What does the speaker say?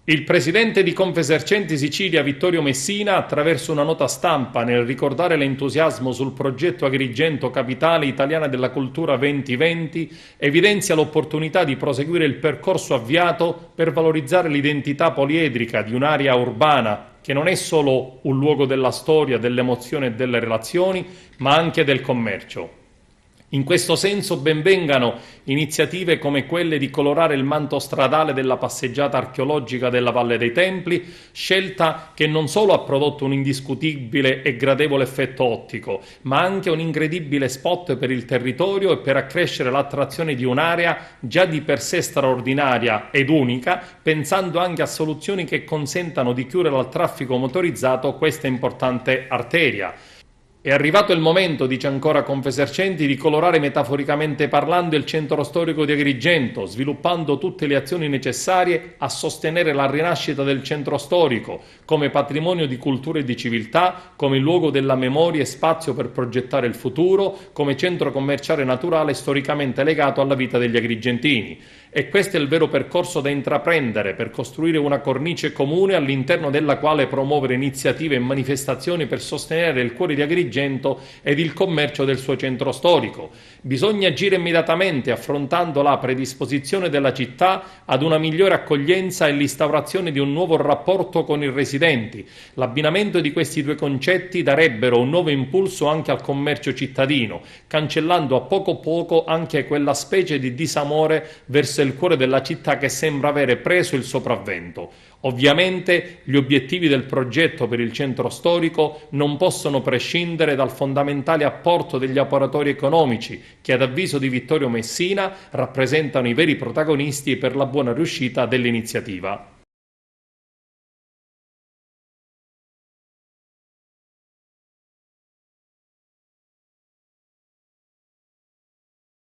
Il presidente di Confesercenti Sicilia, Vittorio Messina, attraverso una nota stampa nel ricordare l'entusiasmo sul progetto Agrigento Capitale Italiana della Cultura 2020, evidenzia l'opportunità di proseguire il percorso avviato per valorizzare l'identità poliedrica di un'area urbana che non è solo un luogo della storia, dell'emozione e delle relazioni, ma anche del commercio. In questo senso ben vengano iniziative come quelle di colorare il manto stradale della passeggiata archeologica della Valle dei Templi, scelta che non solo ha prodotto un indiscutibile e gradevole effetto ottico, ma anche un incredibile spot per il territorio e per accrescere l'attrazione di un'area già di per sé straordinaria ed unica, pensando anche a soluzioni che consentano di chiudere al traffico motorizzato questa importante arteria. È arrivato il momento, dice ancora Confesercenti, di colorare metaforicamente parlando il centro storico di Agrigento, sviluppando tutte le azioni necessarie a sostenere la rinascita del centro storico come patrimonio di cultura e di civiltà, come luogo della memoria e spazio per progettare il futuro, come centro commerciale naturale storicamente legato alla vita degli agrigentini. E questo è il vero percorso da intraprendere per costruire una cornice comune all'interno della quale promuovere iniziative e manifestazioni per sostenere il cuore di Agrigento ed il commercio del suo centro storico. Bisogna agire immediatamente affrontando la predisposizione della città ad una migliore accoglienza e l'instaurazione di un nuovo rapporto con i residenti. L'abbinamento di questi due concetti darebbero un nuovo impulso anche al commercio cittadino, cancellando a poco anche quella specie di disamore verso il cuore della città che sembra avere preso il sopravvento. Ovviamente gli obiettivi del progetto per il centro storico non possono prescindere dal fondamentale apporto degli operatori economici che, ad avviso di Vittorio Messina, rappresentano i veri protagonisti per la buona riuscita dell'iniziativa.